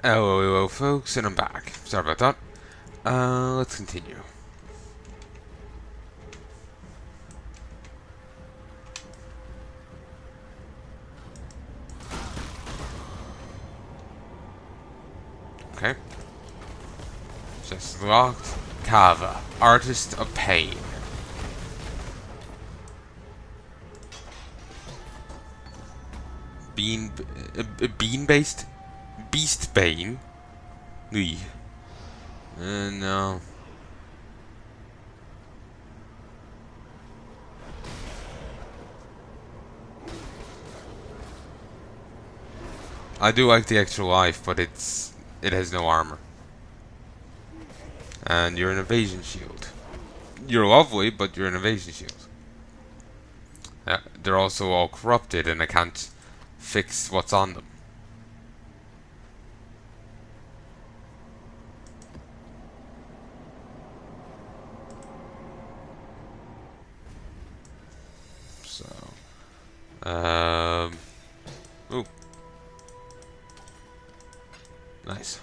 Hello, folks, and I'm back. Sorry about that. Let's continue. Okay. Just locked. Kava, artist of pain. Bean-based? Beast Bane? Lee. No. I do like the extra life, but it has no armor. And you're an evasion shield. You're lovely, but you're an evasion shield. They're also all corrupted, and I can't fix what's on them. So, ooh, nice.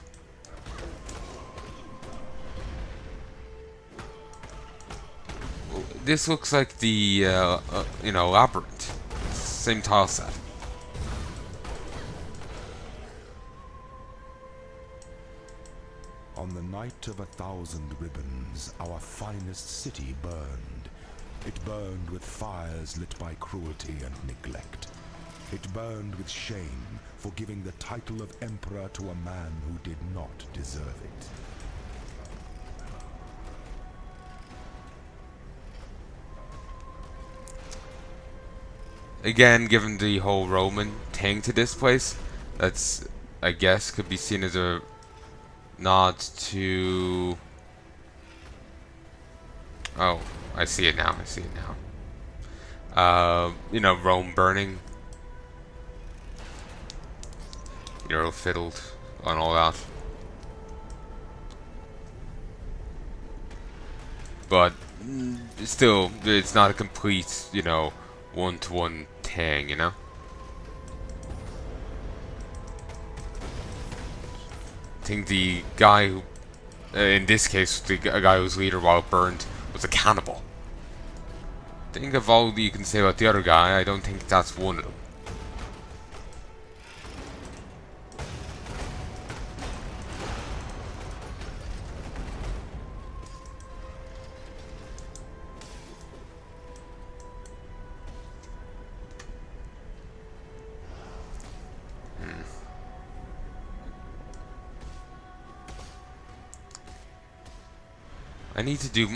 This looks like the labyrinth. Same tile set. On the night of 1,000 ribbons, our finest city burned. It burned with fires lit by cruelty and neglect. It burned with shame for giving the title of emperor to a man who did not deserve it. Again, given the whole Roman thing to this place, that's, I guess, could be seen as a nod to... Oh, I see it now, Rome burning. Nero fiddled on all that. But, still, it's not a complete, one-to-one thing, I think the guy who, in this case, the guy whose leader while burned was a cannibal. Think of all you can say about the other guy, I don't think that's one of them.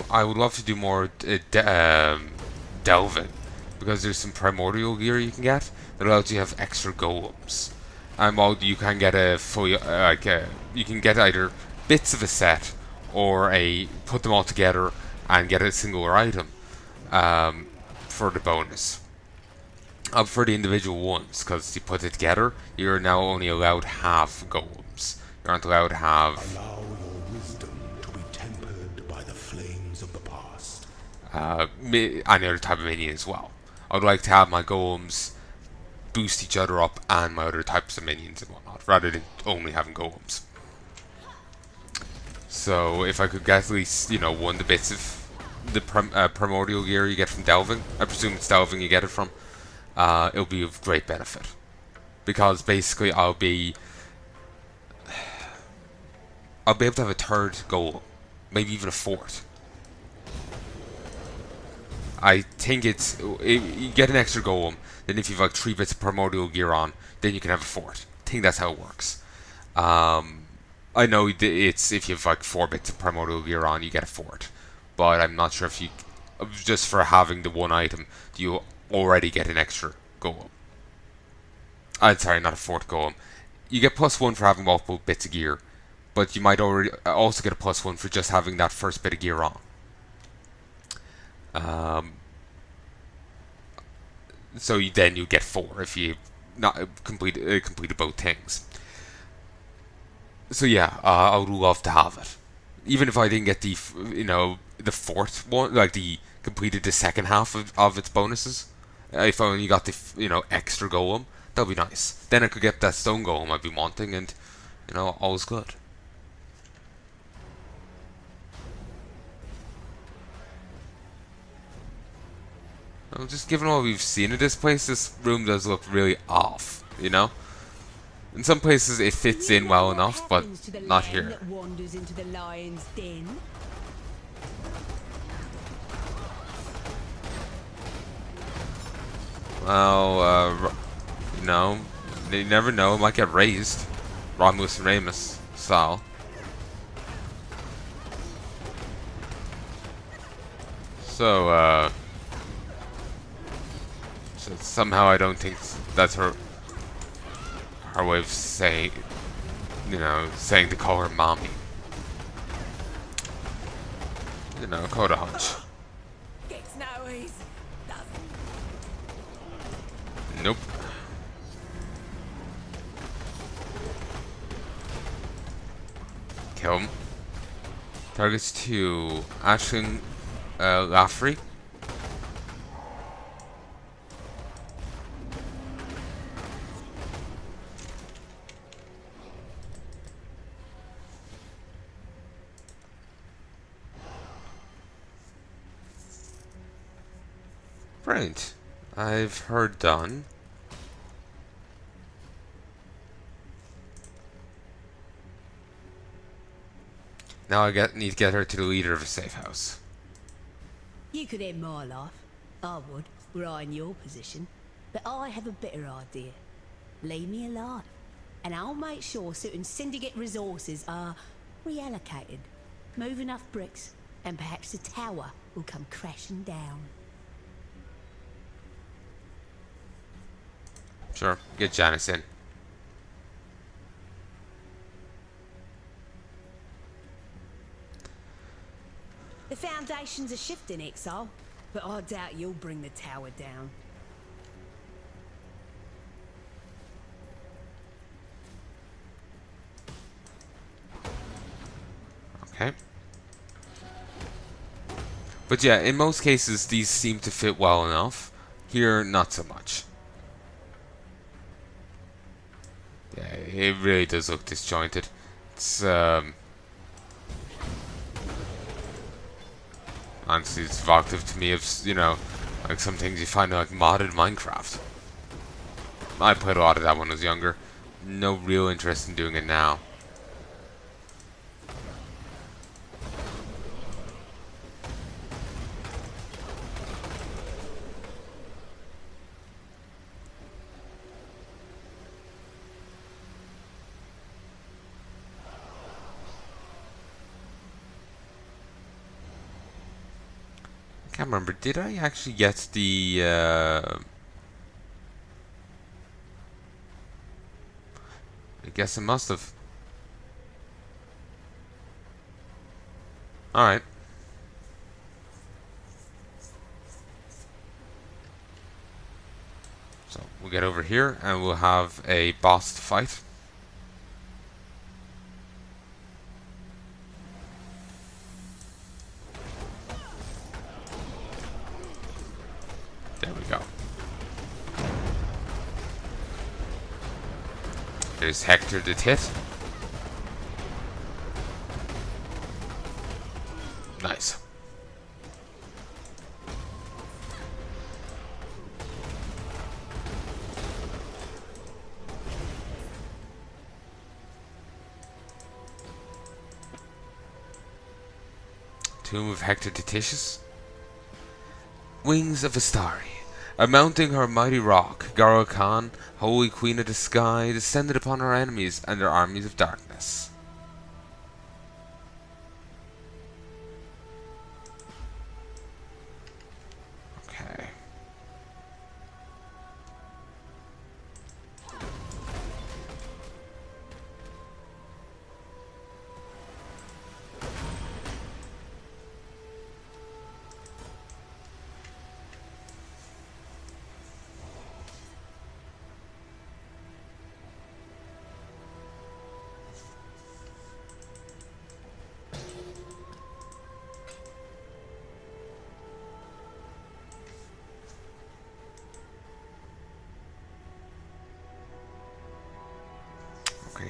I would love to do more delving, because there's some primordial gear you can get that allows you to have extra golems. And while you can get a fully, you can get either bits of a set or put them all together and get a singular item for the bonus. For the individual ones, because you put it together, you're now only allowed half golems. You aren't allowed to have. Allow your wisdom to be tempered by the flames of the past. Any other type of minion as well. I'd like to have my golems boost each other up and my other types of minions and whatnot, rather than only having golems. So if I could get at least, one of the bits of the primordial gear you get from delving, I presume it's delving you get it from, it'll be of great benefit. Because basically I'll be able to have a third golem, maybe even a fourth. I think you get an extra golem, then if you've like 3 bits of primordial gear on, then you can have a fourth. I think that's how it works. I know it's if you have like 4 bits of primordial gear on, you get a fourth. But I'm not sure if you, just for having the one item, do you already get an extra golem. I'm sorry, not a fourth golem. You get +1 for having multiple bits of gear, but you might already also get a +1 for just having that first bit of gear on. So then you get 4 if you not completed both things. So yeah, I would love to have it, even if I didn't get the the fourth one, like completed the second half of its bonuses. If I only got the extra golem, that'd be nice. Then I could get that stone golem I've been wanting, and You know, all's good. Well, just given what we've seen of this place, this room does look really off, you know? In some places it fits in well enough, but not here. That wanders into the lion's den. Well, you know, you never know, it might get raised. Romulus and Remus style. So, so somehow I don't think that's her way of saying, you know, saying to call her mommy. You know, call it a hunch. Gets no ease. Nope. Kill him. Targets to Ashling Laffrey. Brilliant. I've heard done. Now I need to get her to the leader of a safe house. You could end my life. I would, were I in your position. But I have a better idea. Leave me alive, and I'll make sure certain syndicate resources are reallocated. Move enough bricks, and perhaps the tower will come crashing down. Sure, get Janice in. The foundations are shifting, Exile, but I doubt you'll bring the tower down. Okay. But yeah, in most cases, these seem to fit well enough. Here, not so much. Yeah, it really does look disjointed. It's, honestly, it's evocative to me of, you know, like some things you find in, like, modded Minecraft. I played a lot of that when I was younger. No real interest in doing it now. I can't remember. Did I actually get the I guess I must have. Alright. So we'll get over here and we'll have a boss fight. There we go. There's Hector the Tit. Nice. Tomb of Hector Tititius. Wings of Astari. Mounting her mighty rock, Garo Khan, holy queen of the sky, descended upon her enemies and their armies of darkness. Okay.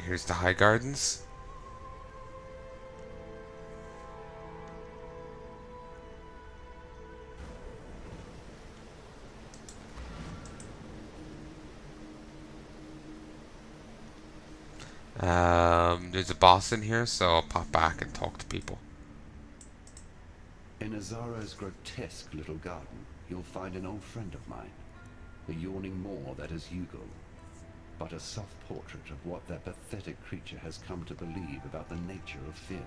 Here's the High Gardens. There's a boss in here, so I'll pop back and talk to people. In Azara's grotesque little garden, you'll find an old friend of mine, the yawning maw that is Yugul, but a soft portrait of what that pathetic creature has come to believe about the nature of fear.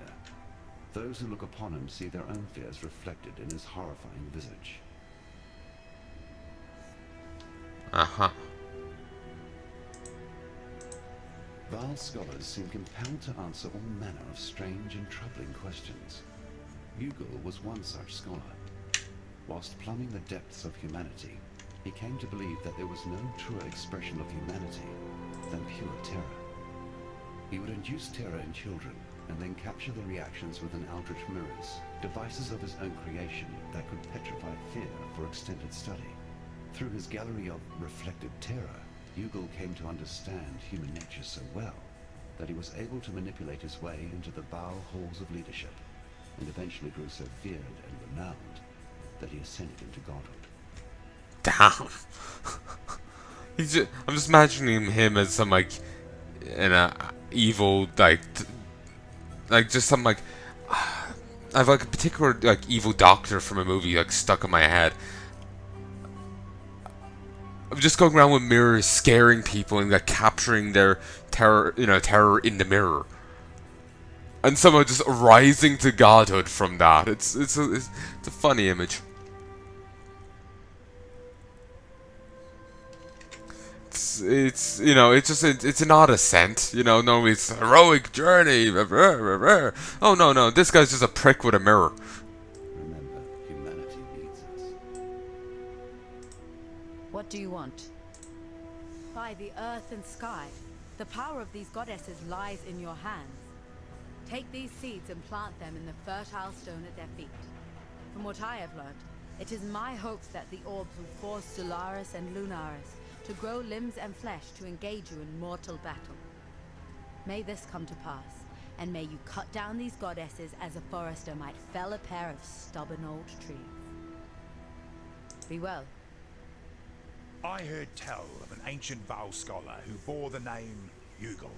Those who look upon him see their own fears reflected in his horrifying visage. Uh-huh. Val scholars seem compelled to answer all manner of strange and troubling questions. Yugul was one such scholar. Whilst plumbing the depths of humanity, he came to believe that there was no truer expression of humanity than pure terror. He would induce terror in children and then capture the reactions within eldritch mirrors, devices of his own creation that could petrify fear for extended study. Through his gallery of reflected terror, Yugul came to understand human nature so well that he was able to manipulate his way into the vile halls of leadership, and eventually grew so feared and renowned that he ascended into godhood. Damn. I'm just imagining him as some like in a evil like just some like I have like a particular like evil doctor from a movie like stuck in my head. I'm just going around with mirrors, scaring people and like capturing their terror, terror in the mirror, and somehow just rising to godhood from that. It's a funny image. It's it's an odd ascent. Normally it's a heroic journey. Oh no, this guy's just a prick with a mirror. Remember, humanity needs us. What do you want? By the earth and sky, the power of these goddesses lies in your hands. Take these seeds and plant them in the fertile stone at their feet. From what I have learned, it is my hopes that the orbs will force Solaris and Lunaris to grow limbs and flesh to engage you in mortal battle. May this come to pass, and may you cut down these goddesses as a forester might fell a pair of stubborn old trees. Be well. I heard tell of an ancient Val scholar who bore the name Yugul.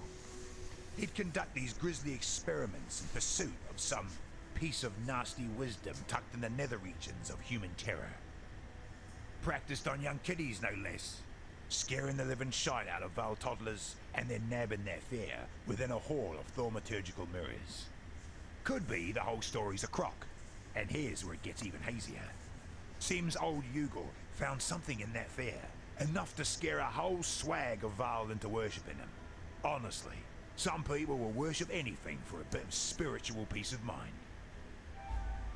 He'd conduct these grisly experiments in pursuit of some piece of nasty wisdom tucked in the nether regions of human terror. Practiced on young kiddies, no less, scaring the living shite out of Val toddlers and then nabbing their fear within a hall of thaumaturgical mirrors. Could be the whole story's a crock, and here's where it gets even hazier. Seems old Yugul found something in that fear, enough to scare a whole swag of Val into worshipping him. Honestly, some people will worship anything for a bit of spiritual peace of mind.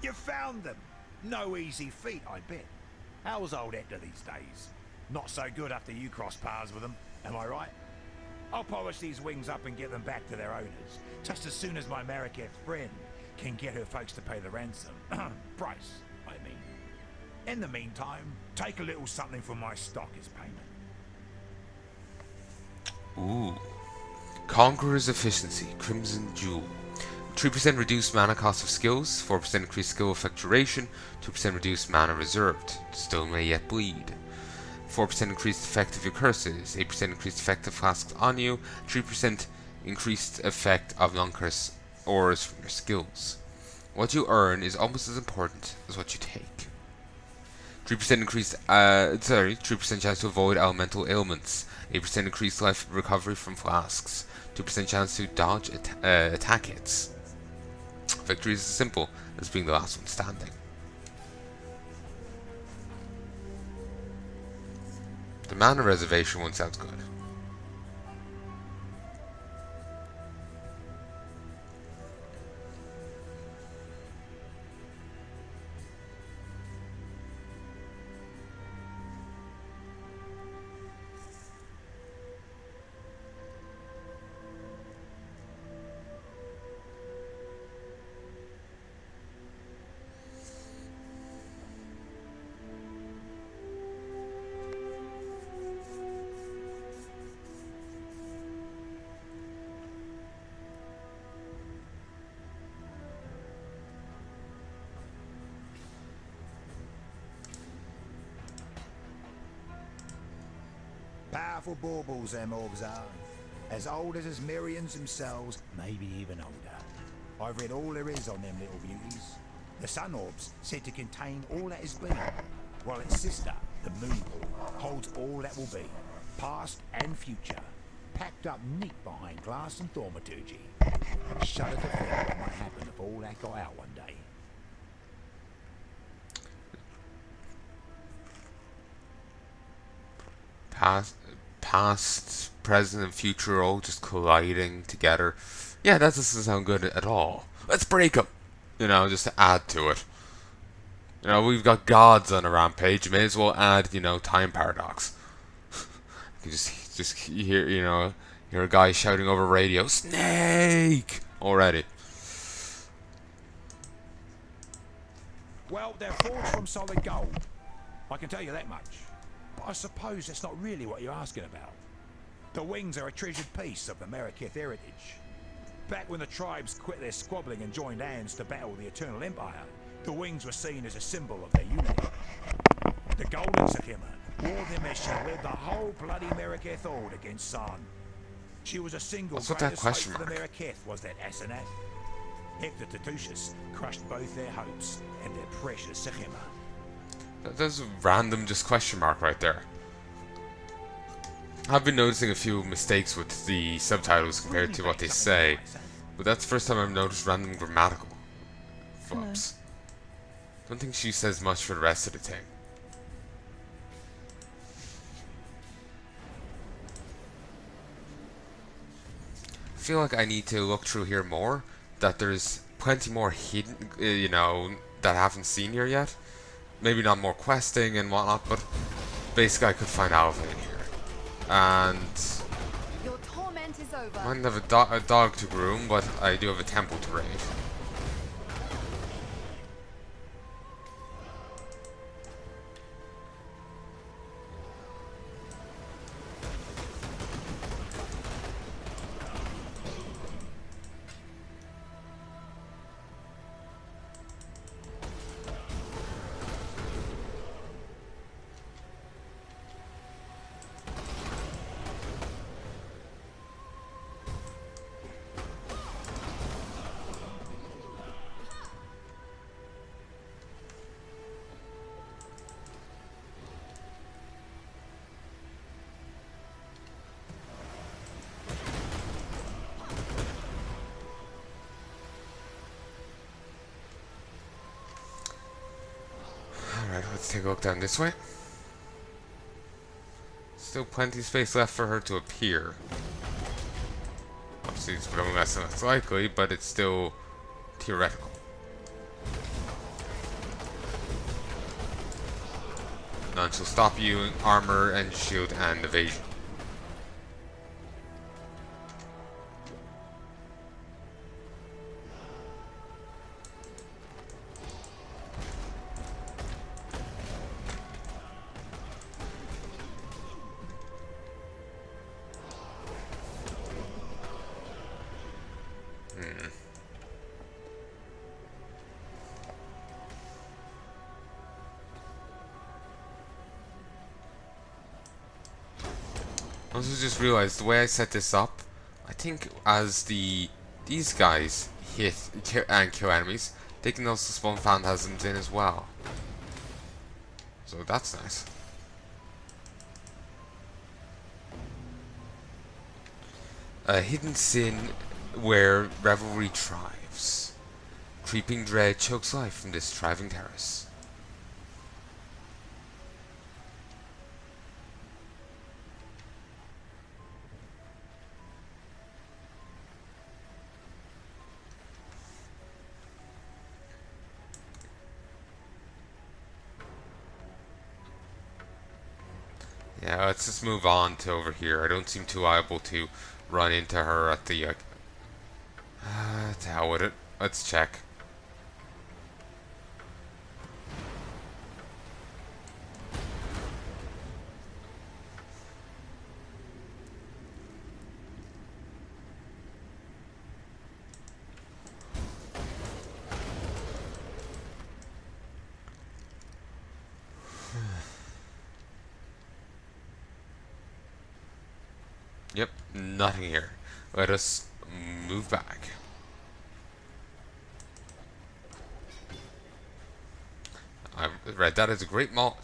You found them! No easy feat, I bet. How's old Hector these days? Not so good after you crossed paths with them, am I right? I'll polish these wings up and get them back to their owners, just as soon as my Marrakech friend can get her folks to pay the ransom. Price, I mean. In the meantime, take a little something from my stock as payment. Ooh. Conqueror's Efficiency, Crimson Jewel. 3% reduced mana cost of skills, 4% increased skill effect duration, 2% reduced mana reserved. Still may yet bleed. 4% increased effect of your curses, 8% increased effect of flasks on you, 3% increased effect of non-curse ores from your skills. What you earn is almost as important as what you take. 3% chance to avoid elemental ailments, 8% increased life recovery from flasks, 2% chance to dodge attack hits. Victory is as simple as being the last one standing. The mana reservation one sounds good. Powerful baubles them orbs are. As old as Mirians themselves, maybe even older. I've read all there is on them little beauties. The sun orb's said to contain all that has been, while its sister, the moon orb, holds all that will be, past and future, packed up neat behind glass and thaumaturgy. Shudder to think what might happen if all that got out one day. Past, present, and future all just colliding together. Yeah, that doesn't sound good at all. Let's break them. You know, just to add to it. You know, we've got gods on a rampage. May as well add, you know, time paradox. You just hear, you know, hear a guy shouting over radio, "Snake!" already. Well, they're forged from solid gold. I can tell you that much. But I suppose that's not really what you're asking about. The wings are a treasured piece of the Merakith heritage. Back when the tribes quit their squabbling and joined hands to battle the Eternal Empire, the wings were seen as a symbol of their unity. The Golden Sakima wore them as she led the whole bloody Merakith horde against San. She was a single What's with that greatest hope question for the mark? Merakith was that Asenath. Hector Tatusius crushed both their hopes and their precious Sakima. There's a random just question mark right there. I've been noticing a few mistakes with the subtitles compared to what they say, but that's the first time I've noticed random grammatical flops. Don't think she says much for the rest of the thing. I feel like I need to look through here more, that there's plenty more hidden, you know, that I haven't seen here yet. Maybe not more questing and whatnot, but basically I could find out of it in here. And Your torment is over. I might have a dog to groom, but I do have a temple to raid. Alright, let's take a look down this way. Still plenty of space left for her to appear. Obviously it's becoming less and less likely, but it's still theoretical. None shall stop you, armor and shield and evasion. I also just realized the way I set this up, I think as these guys hit and kill enemies, they can also spawn phantasms in as well. So that's nice. A hidden sin where revelry thrives. Creeping dread chokes life from this thriving terrace. Yeah, let's just move on to over here. I don't seem too liable to run into her at the... to hell with it. Let's check. Nothing here. Let us move back. I read that as a great mod.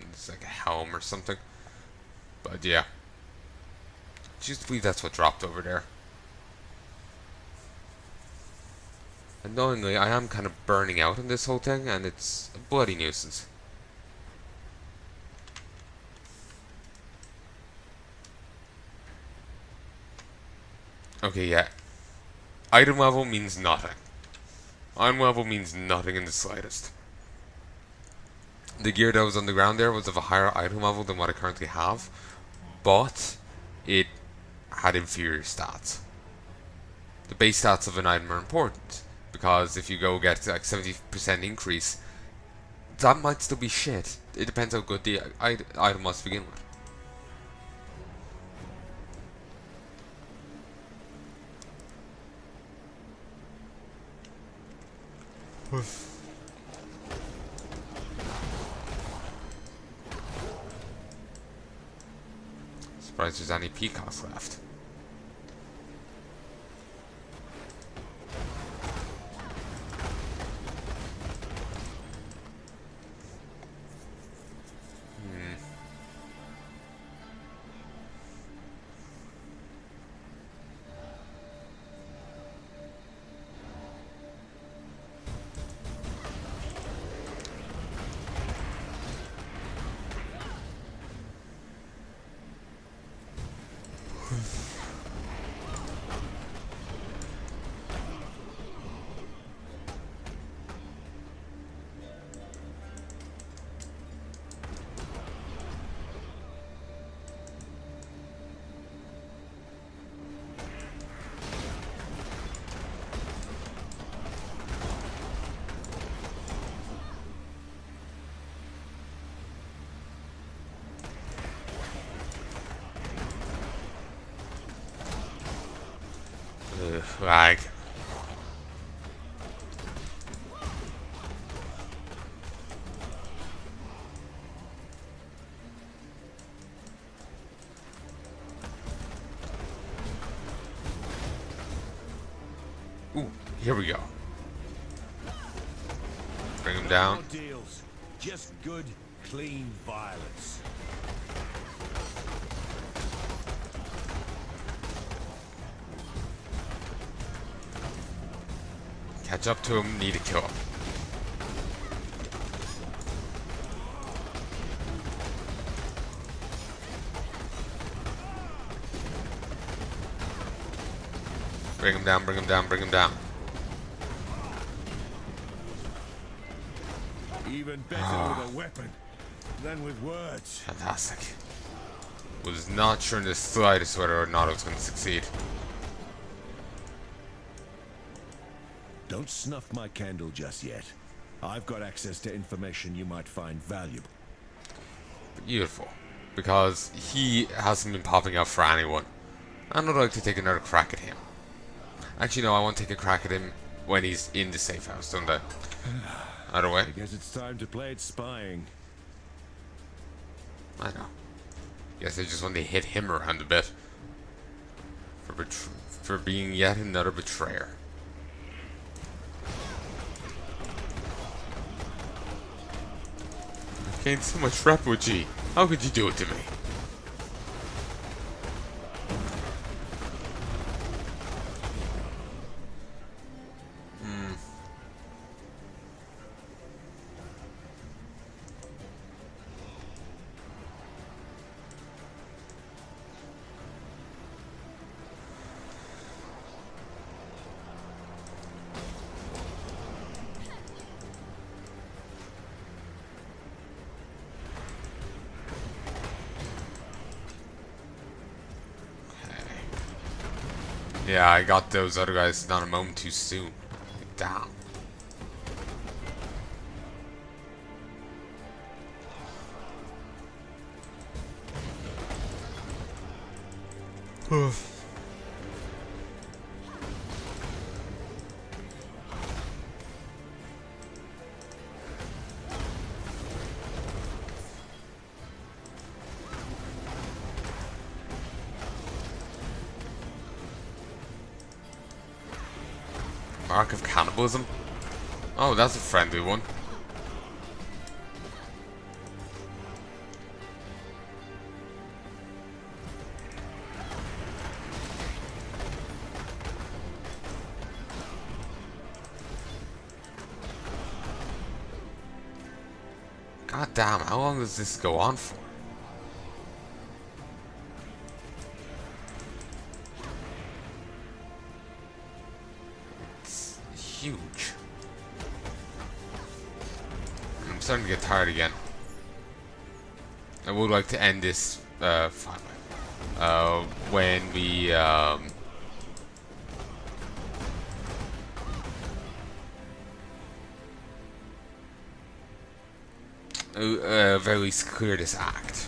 It's like a helm or something. But yeah. Choose to believe that's what dropped over there. Annoyingly, I am kind of burning out on this whole thing, and it's a bloody nuisance. Okay, yeah. Item level means nothing. Item level means nothing in the slightest. The gear that was on the ground there was of a higher item level than what I currently have, but it had inferior stats. The base stats of an item are important, because if you go get like 70% increase, that might still be shit. It depends how good the item was to begin with. Surprised there's any peacocks left. Lag. Ooh, here we go. Bring him down. No deals. Just good, clean violence. Catch up to him, need to kill him. Bring him down, bring him down, bring him down. Even better with a weapon than with words. Fantastic. Was not sure in the slightest whether or not I was going to succeed. Don't snuff my candle just yet. I've got access to information you might find valuable. Beautiful. Because he hasn't been popping up for anyone. And I'd like to take another crack at him. Actually, no, I want to take a crack at him when he's in the safe house, don't I? Either way. I guess it's time to play it spying. I know. Guess I just want to hit him around a bit. For being yet another betrayer. I've gained so much rep with G. How could you do it to me? Yeah, I got those other guys not a moment too soon. Damn. Mark of Cannibalism? Oh, that's a friendly one. God damn, how long does this go on for? It's huge. I'm starting to get tired again. I would like to end this when we very least clear this act.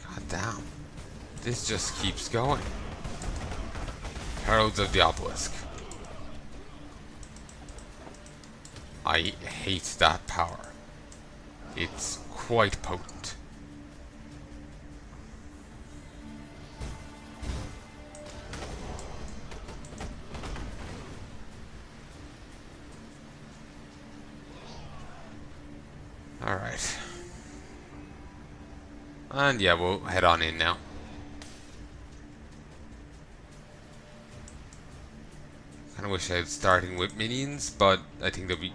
God damn. This just keeps going. Heralds of the Obelisk. I hate that power. It's quite potent. Alright. And yeah, we'll head on in now. Kinda wish I was starting with minions, but I think they'll be...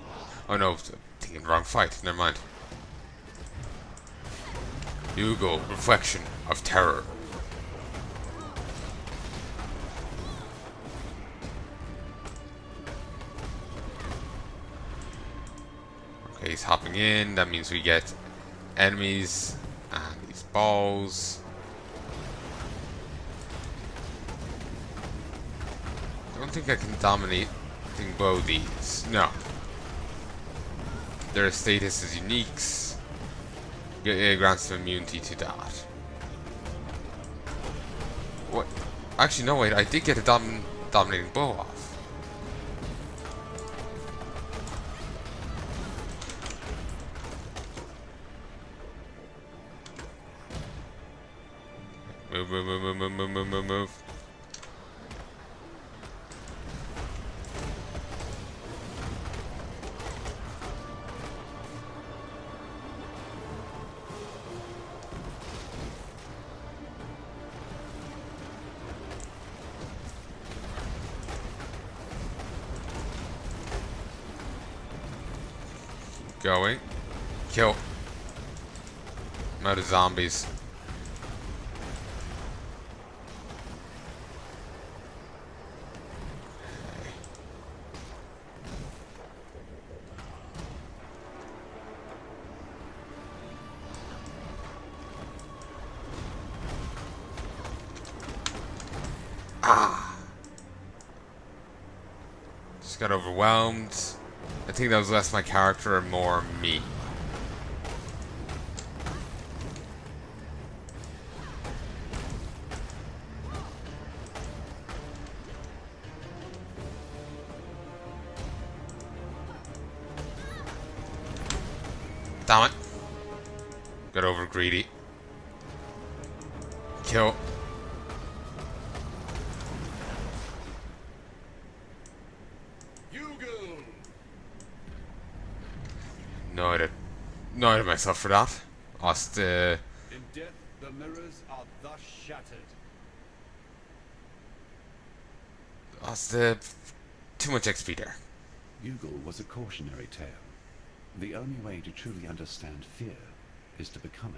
Oh no, I'm thinking the wrong fight, never mind. Yugul, reflection of terror. Okay, he's hopping in, that means we get enemies and these balls. I don't think I can dominate anything below these. No. Their status is uniques. It grants them immunity to that. What? Actually, no, wait. I did get a dominating bow off. Move, move, move, move, move, move, move, move. Going. Kill. I'm out of zombies. Ah! Just got overwhelmed. I think that was less my character and more me. Damn it. Got over greedy. Kill. Annoyed at myself for that. Lost In death, the mirrors are thus shattered. Lost too much XP there. Yugul was a cautionary tale. The only way to truly understand fear is to become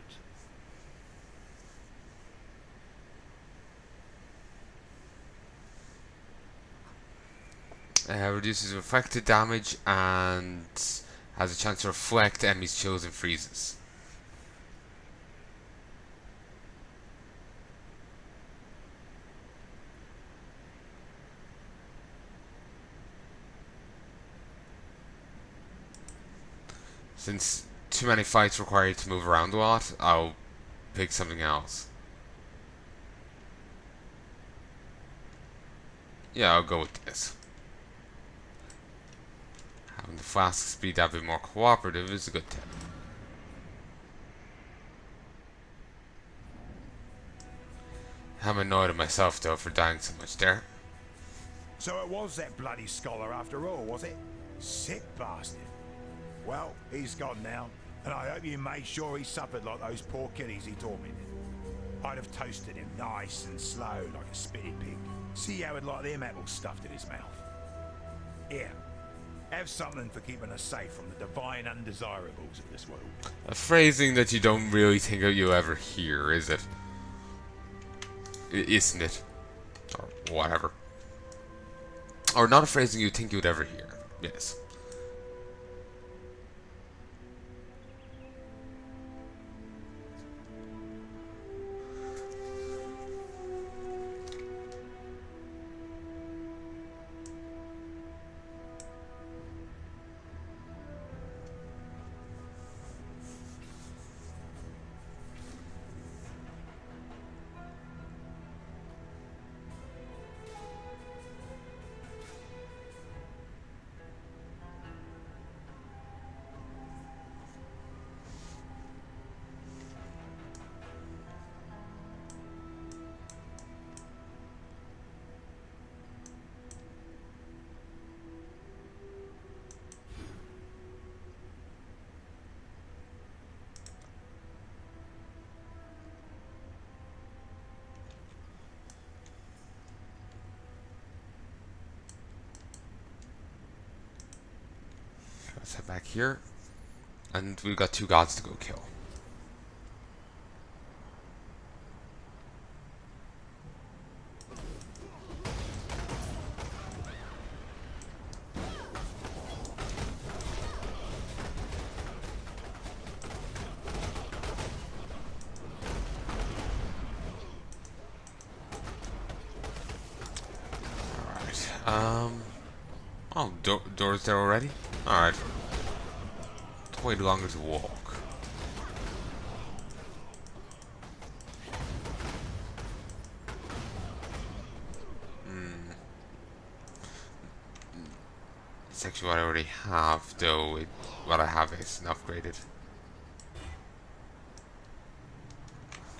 it. Reduces affected damage and has a chance to reflect enemies' chills and freezes. Since too many fights require you to move around a lot, I'll pick something else. Yeah, I'll go with this. Have And the flasks be that bit more cooperative is a good tip. I'm annoyed at myself though for dying so much there. So it was that bloody scholar after all, was it? Sick bastard. Well, he's gone now, and I hope you made sure he suffered like those poor kiddies he tormented. I'd have toasted him nice and slow like a spitted pig. See how he'd like them apples stuffed in his mouth. Here, have something for keeping us safe from the divine undesirables of this world. A phrasing that you don't really think you ever hear, is it? Isn't it? Or whatever. Or not a phrasing you think you'd ever hear. Yes. Let's head back here. And we've got 2 gods to go kill. Alright, oh, doors there already? Alright. It's way longer to walk. It's actually what I already have, though. What I have isn't upgraded.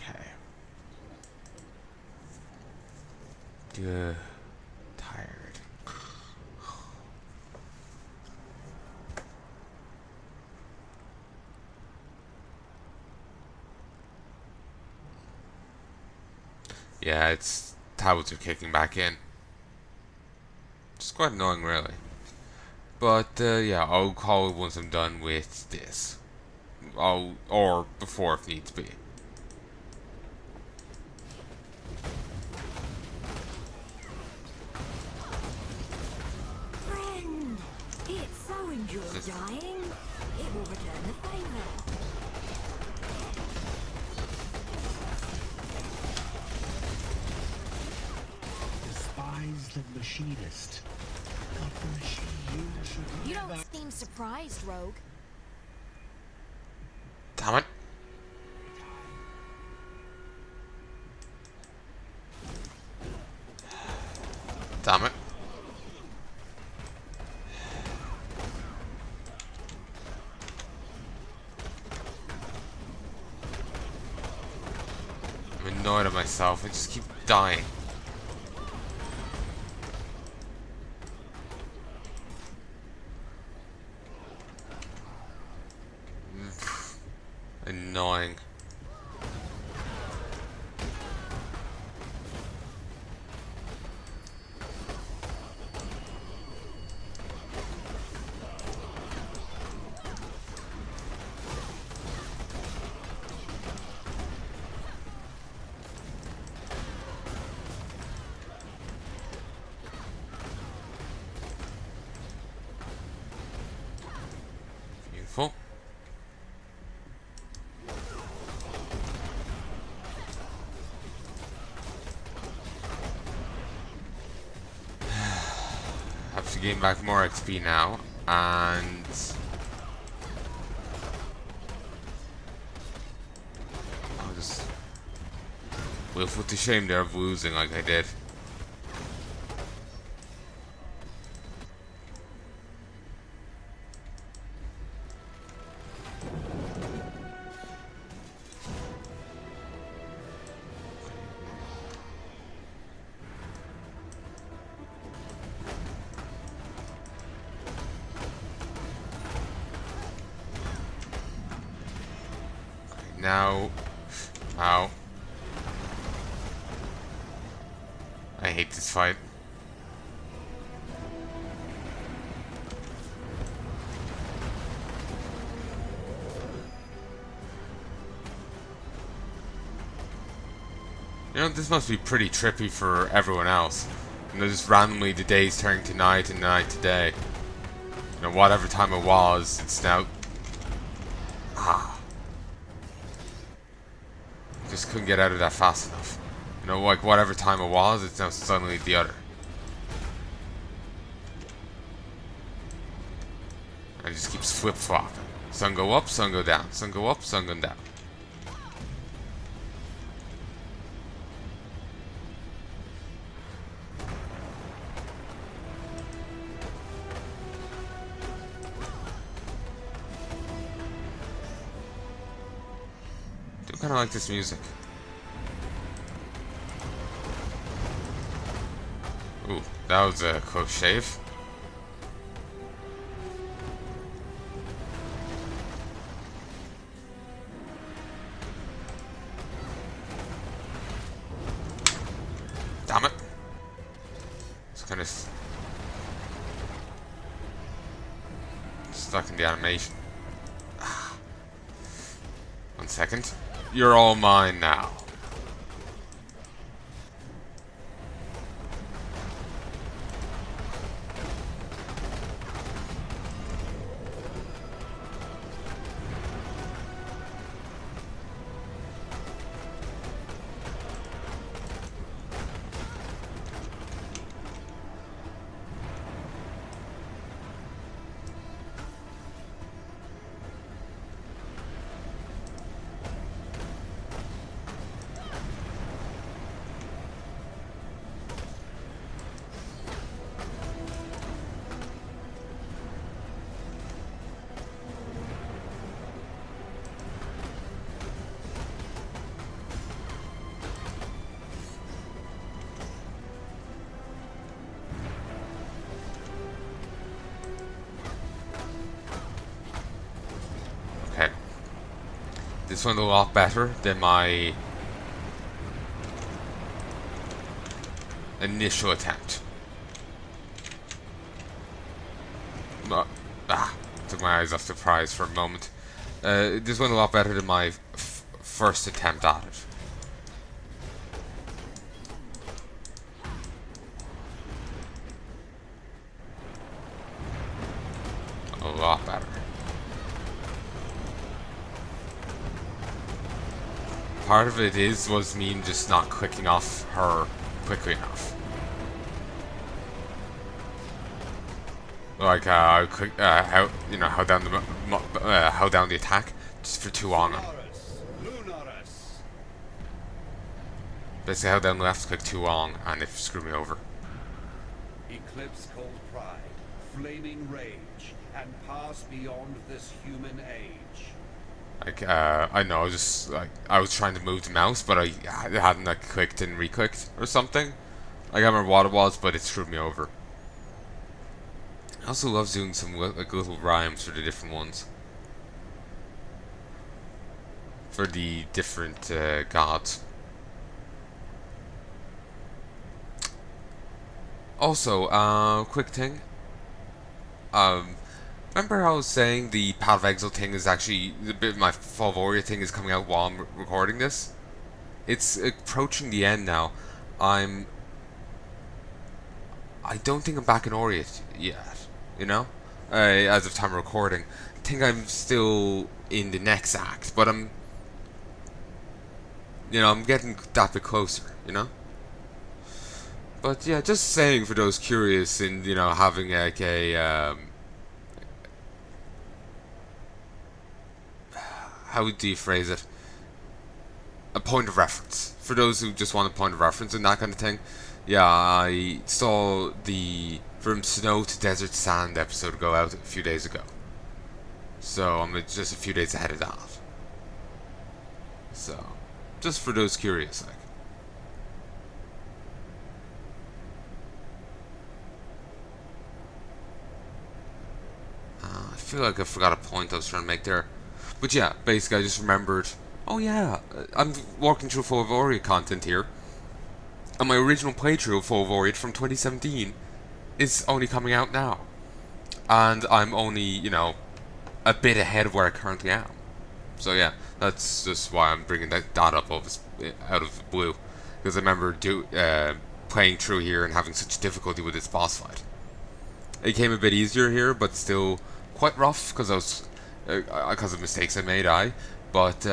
Okay. Good. Tired. Yeah, it's tablets are kicking back in. It's quite annoying, really. But yeah, I'll call it once I'm done with this. Or before if needs be. Friend, it so enjoyed dying. It will return the favor. Despise the machinist. Not the machine. You don't seem surprised, Rogue. Damn it. Damn it. I'm annoyed at myself. I just keep dying. Annoying. Beautiful. Have to gain back more XP now, and I'll just we'll put to shame there of losing like I did. now. Ow. I hate this fight. You know, this must be pretty trippy for everyone else. You know, just randomly the day's turning to night and night to day. You know, whatever time it was, it's now... Ah. Just couldn't get out of that fast enough. You know, like whatever time it was, it's now suddenly the other. And it just keeps flip-flopping. Sun go up, sun go down. Sun go up, sun go down. I kind of like this music. Ooh, that was a close shave. Damn it. It's kind of stuck in the animation. 1 second. You're all mine now. Okay. This one's a lot better than my initial attempt. Took my eyes off the prize for a moment. This went a lot better than my first attempt at it. A lot better. Part of it was me just not clicking off her quickly enough. Like I click, how down the how down the attack just for too long. Basically, held down the left click too long, and it screwed me over. Eclipse cold pride, flaming rage, and pass beyond this human age. Like I know, I was trying to move the mouse, but I hadn't like clicked and re-clicked or something. I can't remember what it was, but it screwed me over. I also love doing some like little rhymes for the different ones. For the different gods. Also, quick thing. Remember how I was saying the Path of Exile thing is actually a bit of my Falvoria thing is coming out while I'm recording this? It's approaching the end now. I don't think I'm back in Oriat yet. You know, as of time of recording, I think I'm still in the next act, but I'm getting that bit closer, you know. But yeah, just saying for those curious in having like a how do you phrase it? A point of reference for those who just want a point of reference and that kind of thing. Yeah, I saw the From Snow to Desert Sand episode go out a few days ago. So I'm just a few days ahead of that. So, just for those curious, like. I feel like I forgot a point I was trying to make there. But yeah, basically I just remembered Oh yeah, I'm walking through Full of Ori content here. And my original playthrough of Full of Ori from 2017 is only coming out now. And I'm only, a bit ahead of where I currently am. So yeah, that's just why I'm bringing that up out of the blue. Because I remember playing through here and having such difficulty with this boss fight. It came a bit easier here, but still quite rough because because of mistakes I made. But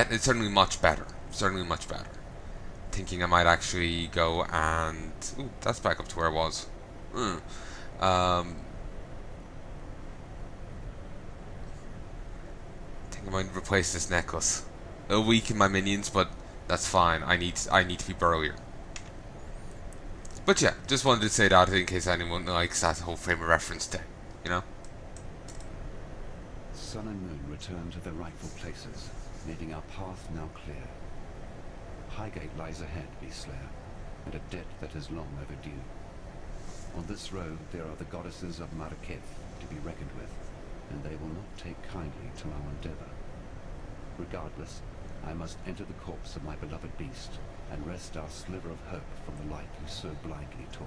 it's certainly much better. Certainly much better. Thinking I might actually go and that's back up to where I was. I think I might replace this necklace. It'll weaken my minions, but that's fine. I need to be burlier. But yeah, just wanted to say that in case anyone likes that whole frame of reference thing, you know? Sun and moon return to their rightful places, leaving our path now clear. Highgate lies ahead, Beastslayer, and a debt that is long overdue. On this road there are the goddesses of Marrakech to be reckoned with, and they will not take kindly to our endeavor. Regardless, I must enter the corpse of my beloved beast, and wrest our sliver of hope from the life you so blindly took.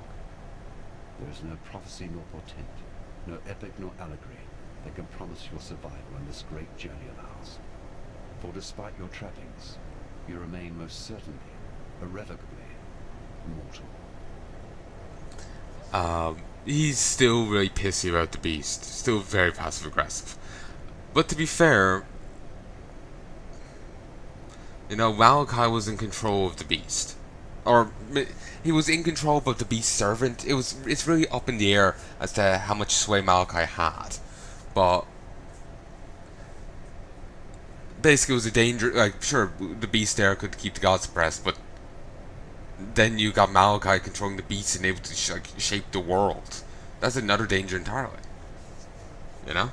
There is no prophecy nor portent, no epic nor allegory that can promise your survival on this great journey of ours. For despite your trappings, you remain most certainly, irrevocably, mortal. He's still really pissy about the beast. Still very passive aggressive. But to be fair, Malachi was in control of the beast. Or, he was in control of the beast's servant. It's really up in the air as to how much sway Malachi had. But basically it was a danger, sure, the beast there could keep the gods suppressed, but then you got Malachi controlling the beast and able to shape the world. That's another danger entirely. You know?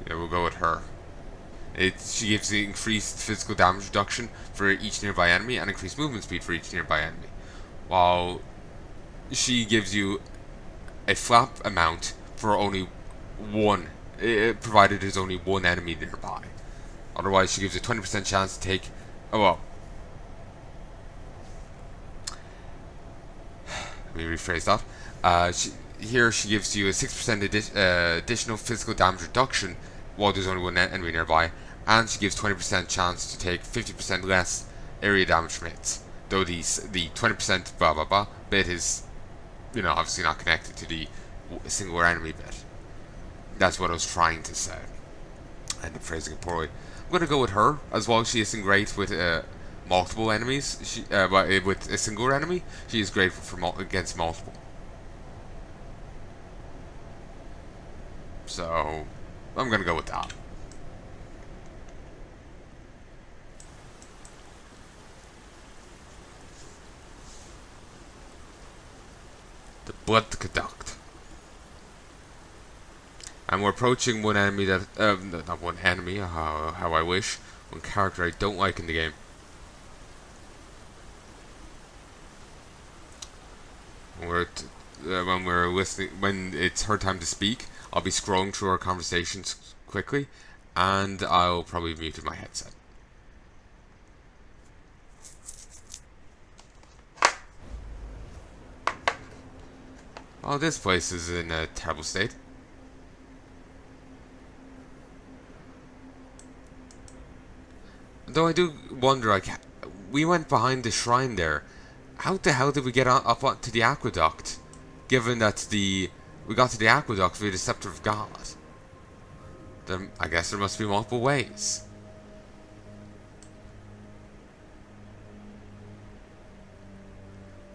Yeah, we'll go with her. She gives the increased physical damage reduction for each nearby enemy and increased movement speed for each nearby enemy. While she gives you a flat amount for only one, provided there's only one enemy nearby. Otherwise, she gives you a 20% chance to take. Oh well. Let me rephrase that. Here she gives you a 6% additional physical damage reduction while there's only one enemy nearby, and she gives 20% chance to take 50% less area damage from hits. Though the 20% blah blah blah bit is, obviously not connected to the single enemy bit. That's what I was trying to say. I ended up phrasing it poorly. I'm gonna go with her as well. She isn't great with multiple enemies. But with a single enemy, she is great against multiple. So I'm gonna go with that. The Blood Conduct. And we're approaching one enemy that, not one enemy, how I wish, one character I don't like in the game. When we're listening, when it's her time to speak, I'll be scrolling through our conversations quickly, and I'll probably mute my headset. Oh, this place is in a terrible state. Though I do wonder, we went behind the shrine there. How the hell did we get up to the aqueduct? Given that we got to the aqueduct via the Scepter of God. Then I guess there must be multiple ways.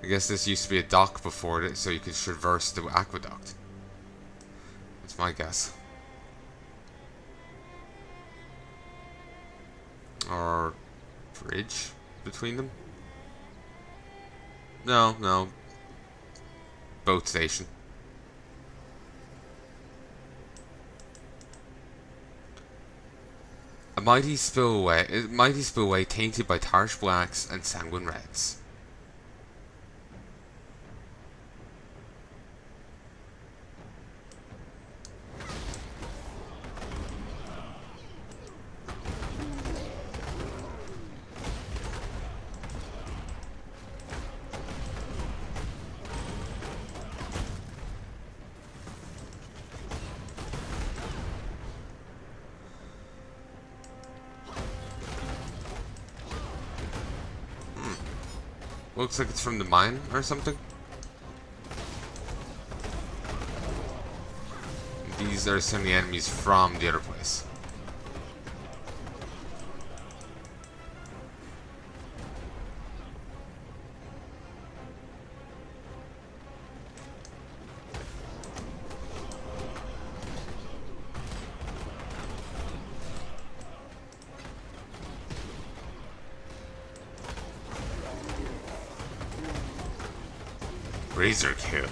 I guess this used to be a dock before it, so you could traverse the aqueduct. That's my guess. Or bridge between them? No. Boat station. mighty spillway tainted by Tarish blacks and sanguine reds. Looks like it's from the mine or something. These are some of the enemies from the other place. Razor kill.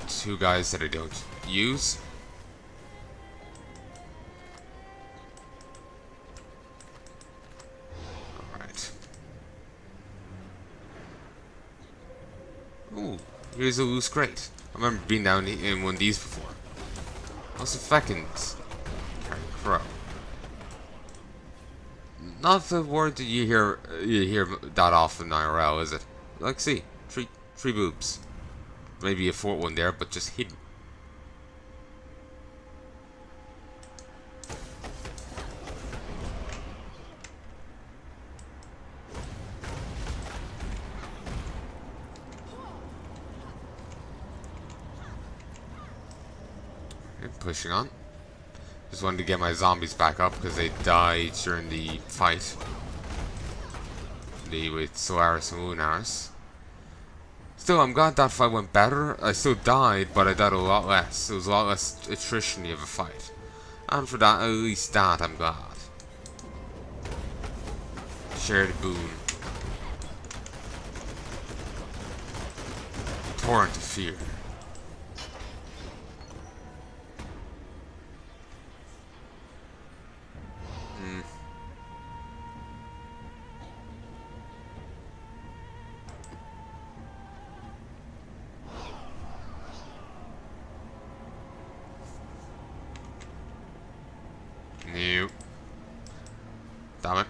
Two guys that I don't use. Alright. Ooh, here's a loose crate. I remember being down in one of these before. Also, fucking crow. Not the word that you hear that often IRL, is it? Like, see, three boobs. Maybe a fourth one there, but just hidden. Okay, pushing on. Just wanted to get my zombies back up because they died during the fight. With Solaris and Lunaris. Still, I'm glad that fight went better. I still died, but I died a lot less. It was a lot less attrition of a fight. And for that, at least that, I'm glad. Shared boon. Torrent of fear. Nope. Damn it.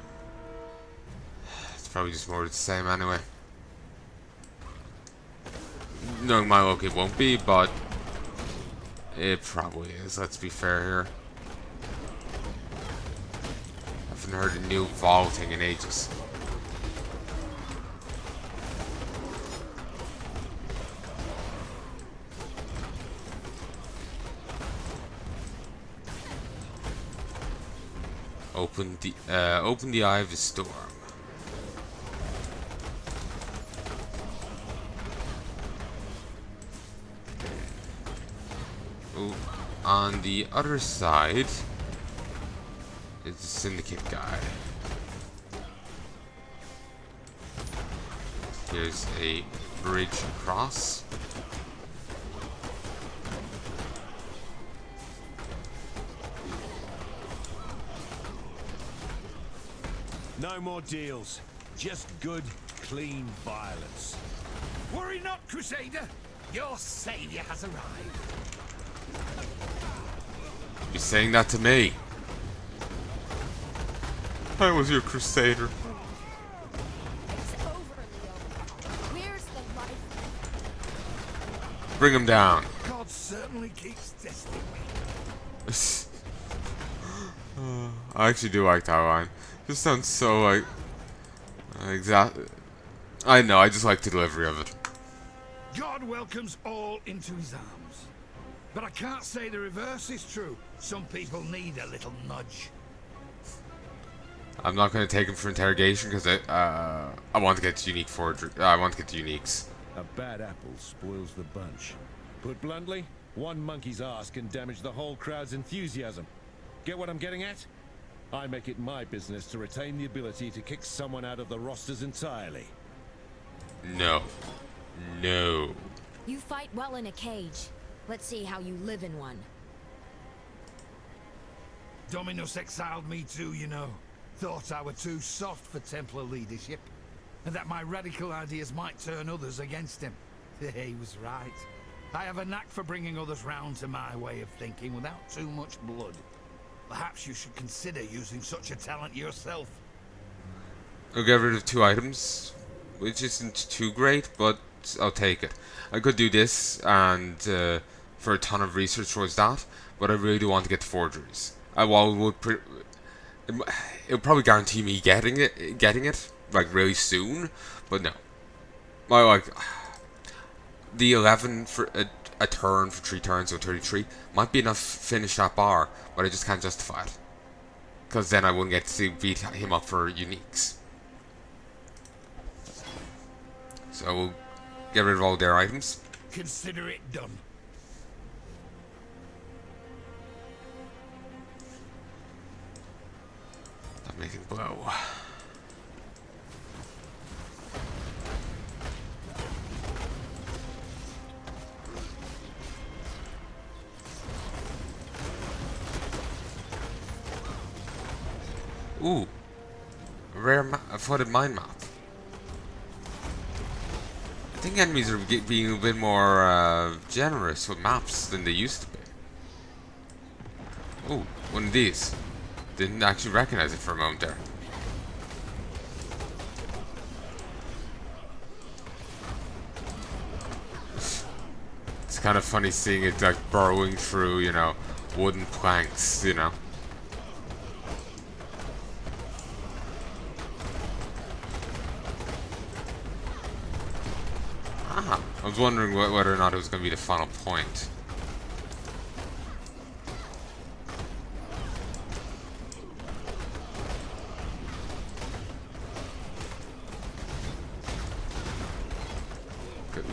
It's probably just more of the same anyway. Knowing my luck, it won't be, but it probably is. Let's be fair here. I haven't heard a new Vol thing in ages. Open the Eye of the Storm. Ooh, on the other side is the Syndicate guy. Here's a bridge across. No more deals. Just good, clean violence. Worry not, Crusader. Your savior has arrived. You're saying that to me. I was your Crusader. It's over, Leo. Where's the life? Bring him down. God certainly keeps testing me. I actually do like that line. This sounds so like exactly. I know. I just like the delivery of it. God welcomes all into his arms. But I can't say the reverse is true. Some people need a little nudge. I'm not going to take him for interrogation because I want to get to unique forgery. I want to get to uniques. A bad apple spoils the bunch. Put bluntly, one monkey's ass can damage the whole crowd's enthusiasm. Get what I'm getting at? I make it my business to retain the ability to kick someone out of the rosters entirely. No. No. You fight well in a cage. Let's see how you live in one. Dominus exiled me too, you know. Thought I were too soft for Templar leadership, and that my radical ideas might turn others against him. He was right. I have a knack for bringing others round to my way of thinking without too much blood. Perhaps you should consider using such a talent yourself. I'll get rid of 2 items, which isn't too great, but I'll take it. I could do this and for a ton of research towards that, but I really do want to get the forgeries. It'll probably guarantee me getting it like really soon, but no. The 11 for a turn for 3 turns, so 33 might be enough to finish that bar, but I just can't justify it because then I wouldn't get to beat him up for uniques. So we'll get rid of all their items. Consider it done. Dominating blow. Ooh, a rare a flooded mind map. I think enemies are being a bit more generous with maps than they used to be. Ooh, one of these. Didn't actually recognize it for a moment there. It's kind of funny seeing it like burrowing through, you know, wooden planks, you know. Ah, I was wondering whether or not it was going to be the final point.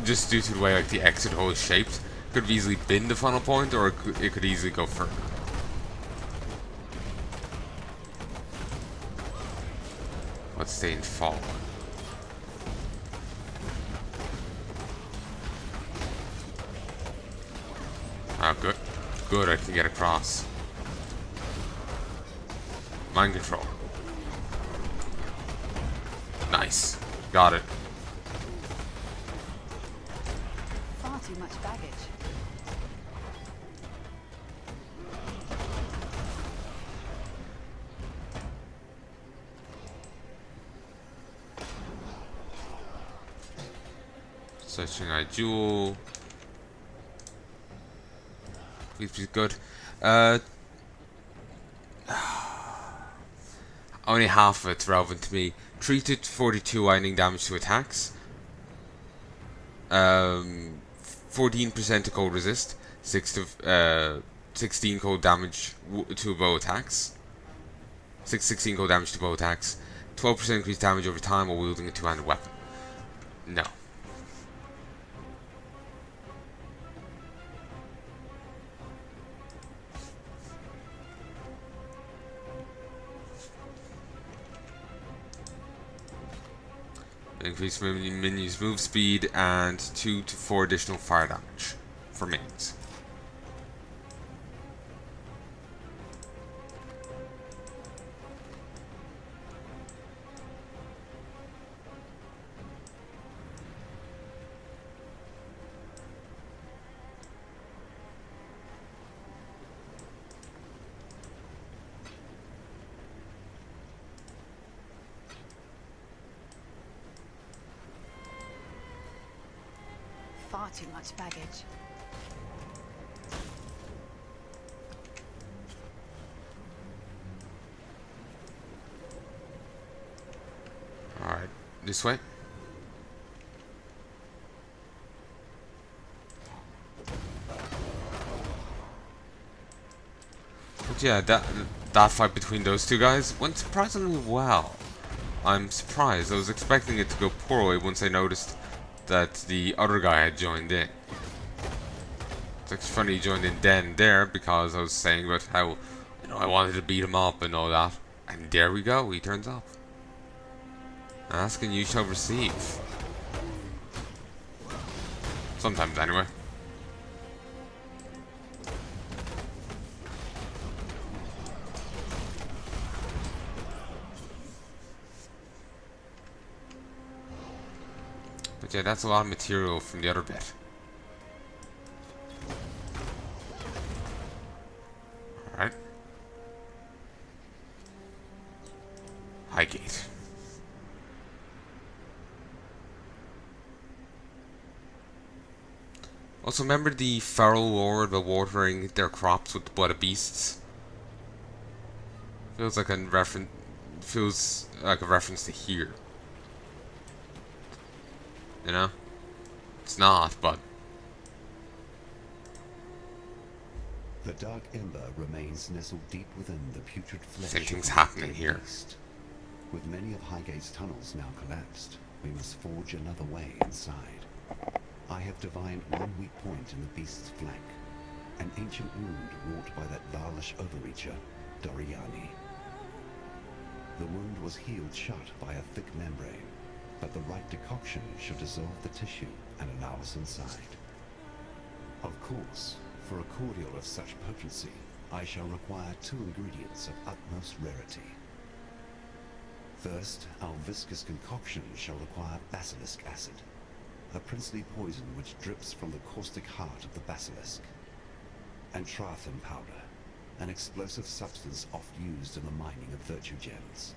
Just due to the way like the exit hole is shaped, could have easily been the final point, or it could easily go further. Let's stay in fall. Oh, good. Good, I can get across. Mind control. Nice. Got it. Far too much baggage. Searching Yugul. Please be good. Only half of it's relevant to me. 3 to 42 lightning damage to attacks. 14% to cold resist. 16 cold damage to bow attacks. 16 cold damage to bow attacks. 12% increased damage over time while wielding a two-handed weapon. No. Increase minions' move speed and 2 to 4 additional fire damage for minions. Far too much baggage. Alright, this way. But yeah, that fight between those two guys went surprisingly well. I'm surprised. I was expecting it to go poorly once I noticed that the other guy had joined in. It's actually funny he joined in then there because I was saying about how, you know, I wanted to beat him up and all that. And there we go, he turns up. Ask and you shall receive. Sometimes, anyway. But yeah, that's a lot of material from the other bit. Alright. Highgate. Also, remember the feral lord about watering their crops with the blood of beasts? Feels like a reference to here. You know? It's not, but The dark ember remains nestled deep within the putrid flesh. same thing's of the happening dead here. beast. With many of Highgate's tunnels now collapsed, we must forge another way inside. I have divined one weak point in the beast's flank, an ancient wound wrought by that Varlish overreacher, Doriani. The wound was healed shut by a thick membrane, but the right decoction should dissolve the tissue and allow us inside. Of course, for a cordial of such potency, I shall require 2 ingredients of utmost rarity. First, our viscous concoction shall require basilisk acid, a princely poison which drips from the caustic heart of the basilisk, and Tratham powder, an explosive substance oft used in the mining of virtue gems.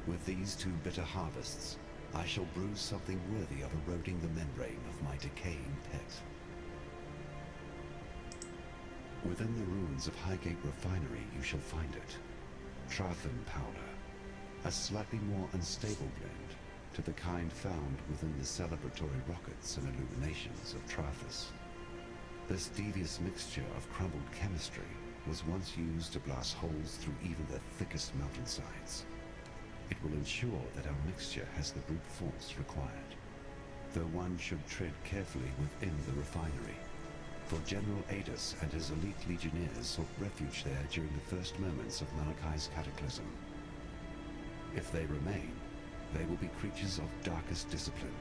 With these 2 bitter harvests, I shall brew something worthy of eroding the membrane of my decaying pet. Within the ruins of Highgate Refinery you shall find it. Tratham powder, a slightly more unstable blend to the kind found within the celebratory rockets and illuminations of Trathus. This devious mixture of crumbled chemistry was once used to blast holes through even the thickest mountainsides. It will ensure that our mixture has the brute force required, though one should tread carefully within the refinery, for General Adus and his elite legionnaires sought refuge there during the first moments of Malachai's cataclysm. If they remain, they will be creatures of darkest discipline,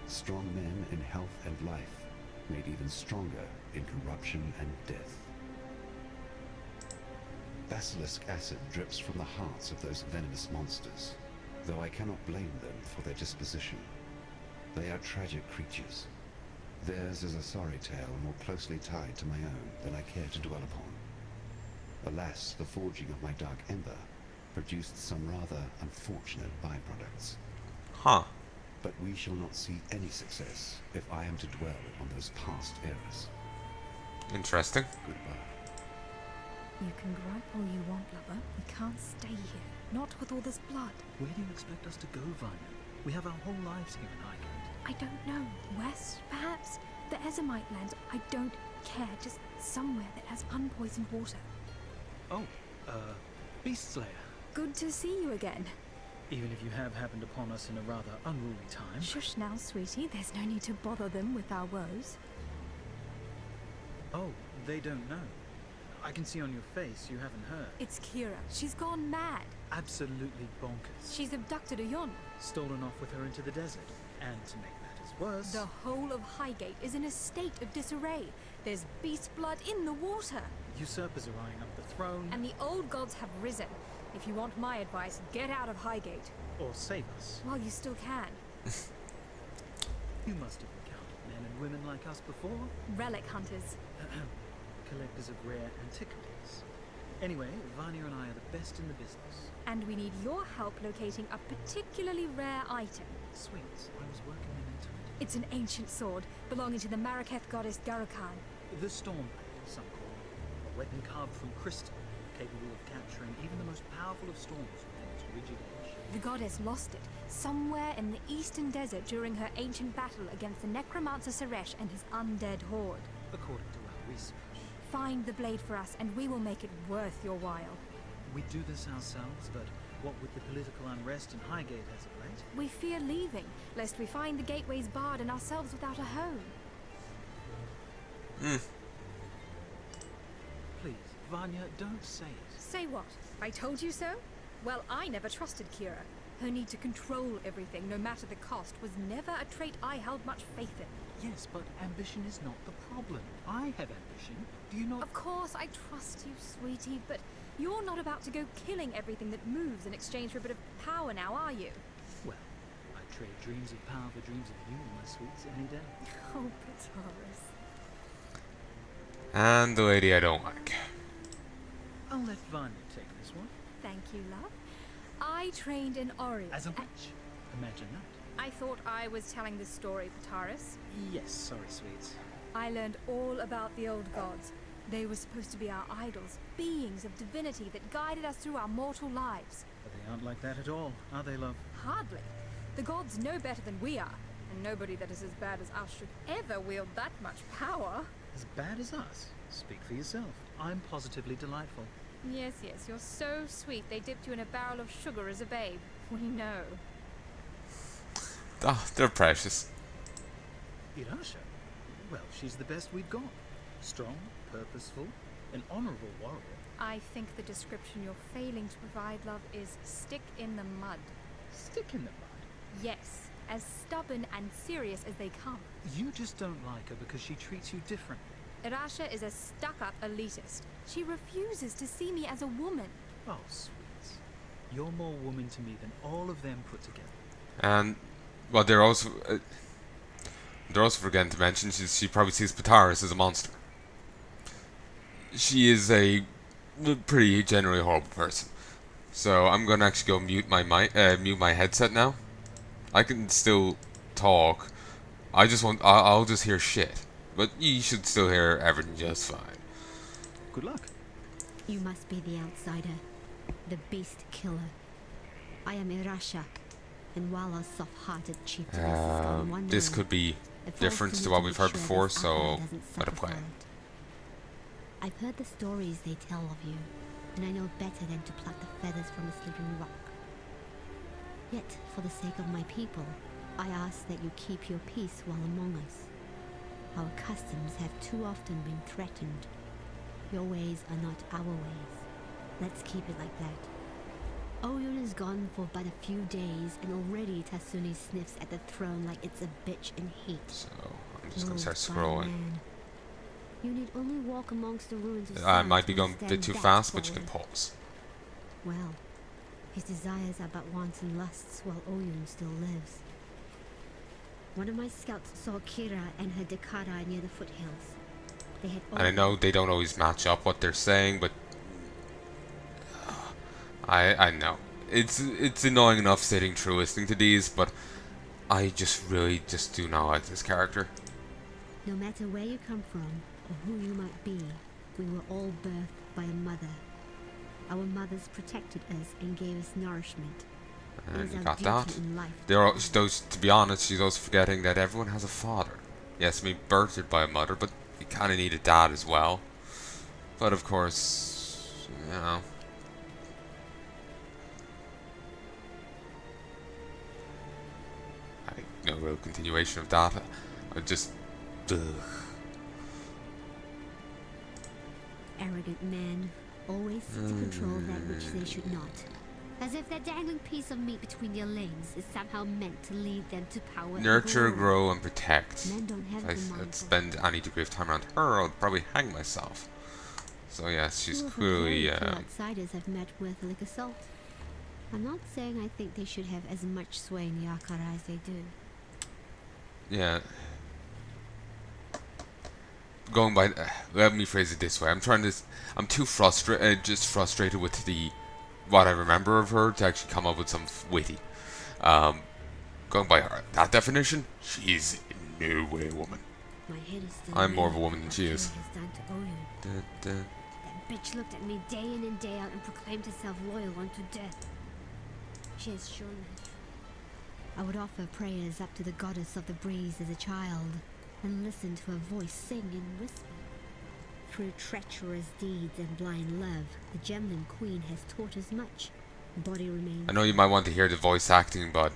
strong men in health and life, made even stronger in corruption and death. Basilisk acid drips from the hearts of those venomous monsters, though I cannot blame them for their disposition. They are tragic creatures. Theirs is a sorry tale more closely tied to my own than I care to dwell upon. Alas, the forging of my dark ember produced some rather unfortunate byproducts. Huh. But we shall not see any success if I am to dwell on those past eras. Interesting. Goodbye. You can gripe all you want, lover. We can't stay here. Not with all this blood. Where do you expect us to go, Vanya? We have our whole lives here in Highgate. I don't know. West, perhaps? The Ezomite lands. I don't care. Just somewhere that has unpoisoned water. Oh, Beast Slayer. Good to see you again. Even if you have happened upon us in a rather unruly time. Shush now, sweetie. There's no need to bother them with our woes. Oh, they don't know. I can see on your face you haven't heard. It's Kira. She's gone mad. Absolutely bonkers. She's abducted Ayon. Stolen off with her into the desert. And to make matters worse... The whole of Highgate is in a state of disarray. There's beast blood in the water. Usurpers are eyeing up the throne. And the old gods have risen. If you want my advice, get out of Highgate. Or save us. While you still can. You must have encountered men and women like us before. Relic hunters. Collectors of rare antiquities. Anyway, Vanya and I are the best in the business. And we need your help locating a particularly rare item. Sweet, I was working them into it. It's an ancient sword belonging to the Maraketh goddess Garukan. The Stormblade, some call it. A weapon carved from crystal, capable of capturing even the most powerful of storms within its rigid edge. The goddess lost it somewhere in the eastern desert during her ancient battle against the necromancer Suresh and his undead horde. According to our research. Find the blade for us and we will make it worth your while. We do this ourselves, but what with the political unrest in Highgate as of late? We fear leaving, lest we find the gateways barred and ourselves without a home. Please, Vanya, don't say it. Say what? I told you so? Well, I never trusted Kira. Her need to control everything, no matter the cost, was never a trait I held much faith in. Yes, but ambition is not the problem. I have ambition. Do you not? Of course, I trust you, sweetie, but you're not about to go killing everything that moves in exchange for a bit of power now, are you? Well, I trade dreams of power for dreams of you, my sweets, any day. Oh, Pataris. And the lady I don't like. I'll let Vanya take this one. Thank you, love. I trained in Ori. As a witch. Imagine that. I thought I was telling this story, Pataris. Yes, sorry, sweets. I learned all about the old gods. They were supposed to be our idols, beings of divinity that guided us through our mortal lives. But they aren't like that at all, are they, love? Hardly. The gods know better than we are, and nobody that is as bad as us should ever wield that much power. As bad as us? Speak for yourself. I'm positively delightful. Yes, you're so sweet. They dipped you in a barrel of sugar as a babe. We know. Oh, they're precious. Irasha? Well, she's the best we've got. Strong, purposeful, an honorable warrior. I think the description you're failing to provide, love, is stick in the mud. Stick in the mud? Yes, as stubborn and serious as they come. You just don't like her because she treats you differently. Irasha is a stuck-up elitist. She refuses to see me as a woman. Oh, sweets. You're more woman to me than all of them put together. And, well, they're also forgetting to mention she probably sees Pataris as a monster. She is a pretty generally horrible person. So I'm gonna actually go mute my headset now. I can still talk. I'll just hear shit. But you should still hear everything just fine. Good luck. You must be the outsider, the beast killer. I am Irasha, and while our soft-hearted chieftain has gone one this way, could be it falls different me to what make we've heard sure before, this so Apple doesn't let it suffer play. for it. I've heard the stories they tell of you, and I know better than to pluck the feathers from a sleeping rock. Yet, for the sake of my people, I ask that you keep your peace while among us. Our customs have too often been threatened. Your ways are not our ways. Let's keep it like that. Oyun is gone for but a few days, and already Tasuni sniffs at the throne like it's a bitch in heat. So I'm just gonna start Lord, scrolling. man. You need only walk amongst the ruins of I Sun might be to going a bit understand too that fast, but you can folly. pause. Well, his desires are but wants and lusts while Oyun still lives. One of my scouts saw Kira and her Dakara near the foothills. They had And I know they don't always match up what they're saying, but I know it's annoying enough sitting through listening to these, but I just really do not like this character. No matter where you come from or who you might be, we were all birthed by a mother. Our mothers protected us and gave us nourishment. It And is you our got duty that. in life To be honest, she's also forgetting that everyone has a father. Yes, I mean, birthed by a mother, but you kind of need a dad as well. But of course, you know. No real continuation of that. I just. Ugh. Arrogant men always seek to control that which they should not. As if that dangling piece of meat between their legs is somehow meant to lead them to power and Nurture, glory. grow, and protect. Men don't have If the I mind for spend any degree of time around her, I'll probably hang myself. So yes, she's Two of the clearly. very few outsiders I've met with like assault. I'm not saying I think they should have as much sway in Yakara as they do. Yeah. Going by, let me phrase it this way. I'm too frustrated, frustrated with what I remember of her to actually come up with some witty. Going by that definition, she's in no way a woman. My head is still I'm more of a reeling woman than from she what is. Kira has done to Oyun. That bitch looked at me day in and day out and proclaimed herself loyal unto death. She has shown me. I would offer prayers up to the goddess of the breeze as a child, and listen to her voice sing in whisper. Through treacherous deeds and blind love, the Gemlin Queen has taught us much. Body remains. I know you might want to hear the voice acting, but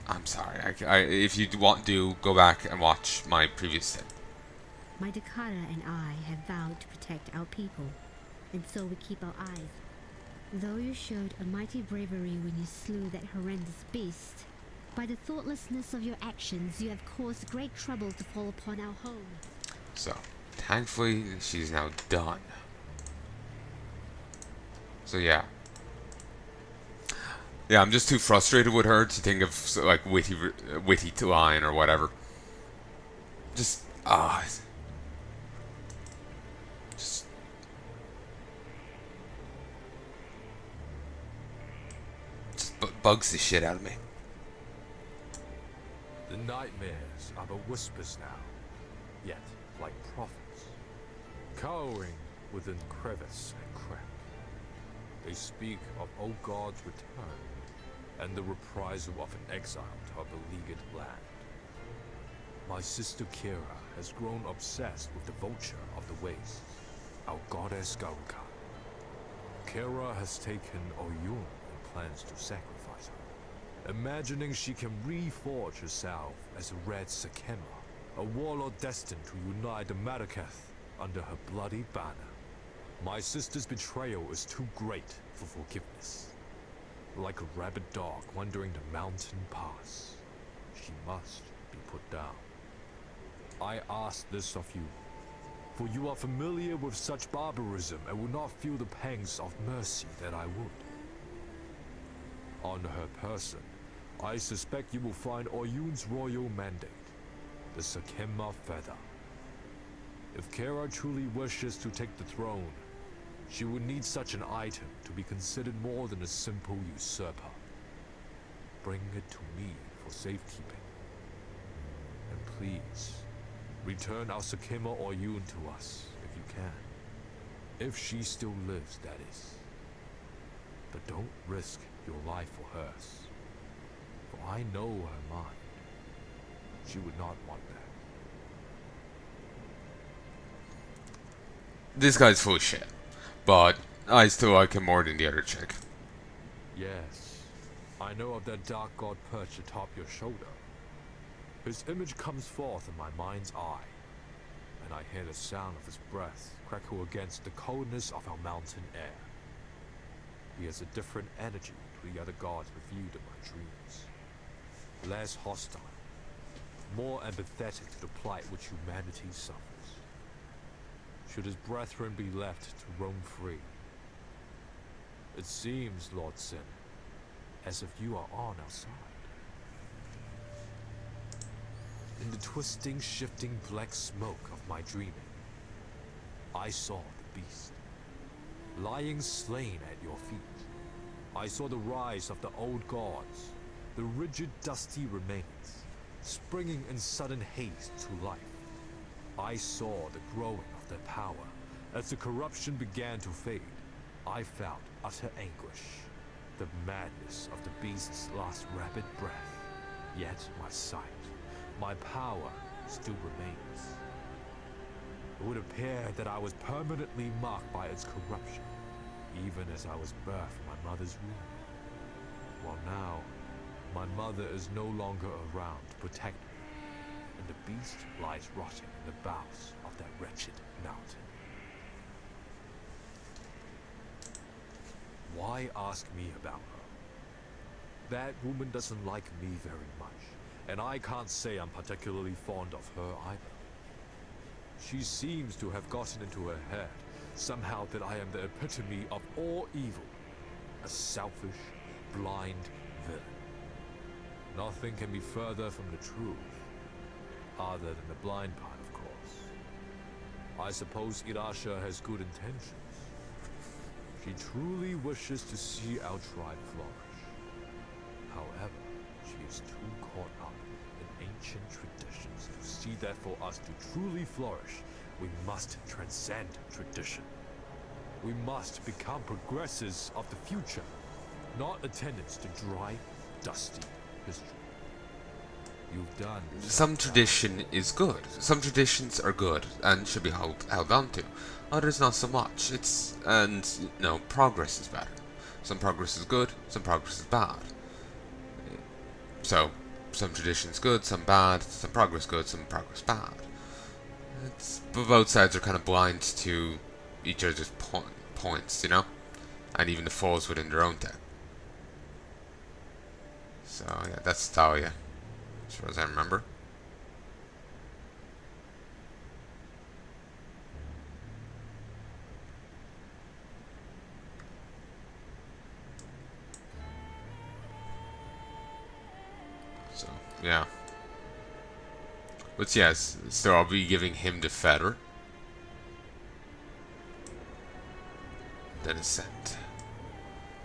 I'm sorry. If you want to, go back and watch my previous set. My Dakara and I have vowed to protect our people, and so we keep our eyes. Though you showed a mighty bravery when you slew that horrendous beast, By the thoughtlessness of your actions, you have caused great trouble to fall upon our home. So, thankfully, she's now done. So yeah. Yeah, I'm just too frustrated with her to think of like witty line or whatever. Just just bugs the shit out of me. The nightmares are but whispers now, yet like prophets, cowering within crevice and crack. They speak of old God's return and the reprisal of an exile to a beleaguered land. My sister Kira has grown obsessed with the vulture of the wastes, our goddess Garuka. Kira has taken Oyun and plans to sacrifice her, imagining she can reforge herself as a Red Sakema, a warlord destined to unite the Marraketh under her bloody banner. My sister's betrayal is too great for forgiveness. Like a rabid dog wandering the mountain pass, she must be put down. I ask this of you, for you are familiar with such barbarism and will not feel the pangs of mercy that I would. On her person, I suspect you will find Oyun's royal mandate, the Sakema feather. If Kara truly wishes to take the throne, she would need such an item to be considered more than a simple usurper. Bring it to me for safekeeping. And please, return our Sakema Oyun to us, if you can. If she still lives, that is. But don't risk your life for hers. For I know her mind. She would not want that. This guy's full of shit. But I still like him more than the other chick. Yes, I know of that dark god perched atop your shoulder. His image comes forth in my mind's eye, and I hear the sound of his breath crackle against the coldness of our mountain air. He has a different energy to the other gods revealed in my dreams. Less hostile, more empathetic to the plight which humanity suffers. Should his brethren be left to roam free? It seems, Lord Sin, as if you are on our side. In the twisting, shifting black smoke of my dreaming, I saw the beast, lying slain at your feet. I saw the rise of the old gods, the rigid, dusty remains, springing in sudden haste to life. I saw the growing of their power. As the corruption began to fade, I felt utter anguish, the madness of the beast's last rapid breath. Yet my sight, my power, still remains. It would appear that I was permanently marked by its corruption, even as I was birthed from my mother's womb. While now, my mother is no longer around to protect me, and the beast lies rotting in the bowels of that wretched mountain. Why ask me about her? That woman doesn't like me very much, and I can't say I'm particularly fond of her either. She seems to have gotten into her head somehow that I am the epitome of all evil, a selfish, blind villain. Nothing can be further from the truth, other than the blind part, of course. I suppose Irasha has good intentions. She truly wishes to see our tribe flourish. However, she is too caught up in ancient traditions to see that for us to truly flourish, we must transcend tradition. We must become progressors of the future, not attendants to dry, dusty history. You've done this. Some tradition is good. Some traditions are good and should be held on to. Others not so much. Progress is better. Some progress is good, some progress is bad. So, some traditions good, some bad, some progress good, some progress bad. But both sides are kind of blind to each other's points, you know? And even the flaws within their own deck. So yeah, that's Talia, as far as I remember. So yeah. But yes, so I'll be giving him the feather. Then ascend.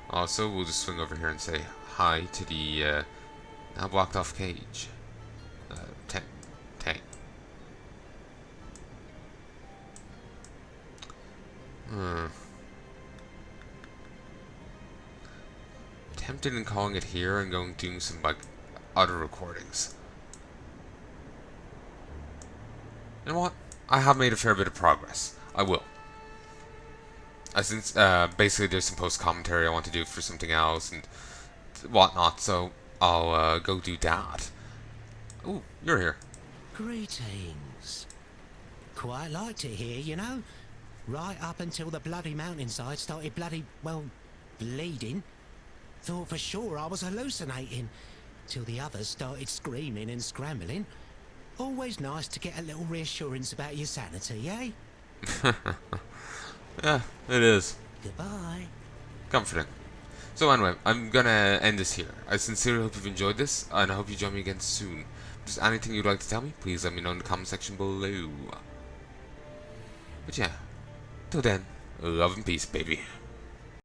Also, we'll just swing over here and say hi to the now blocked off cage. Tank. Tempted in calling it here and going doing some like other recordings. You know what? I have made a fair bit of progress. I will. Since basically there's some post commentary I want to do for something else and whatnot, so I'll go do that. Ooh, you're here. Greetings. Quite liked it here, you know. Right up until the bloody mountainside started bloody, well, bleeding. Thought for sure I was hallucinating. Till the others started screaming and scrambling. Always nice to get a little reassurance about your sanity, eh? Yeah, it is. Goodbye. Comforting. So anyway, I'm gonna end this here. I sincerely hope you've enjoyed this, and I hope you join me again soon. If there's anything you'd like to tell me, please let me know in the comment section below. But yeah, till then, love and peace, baby.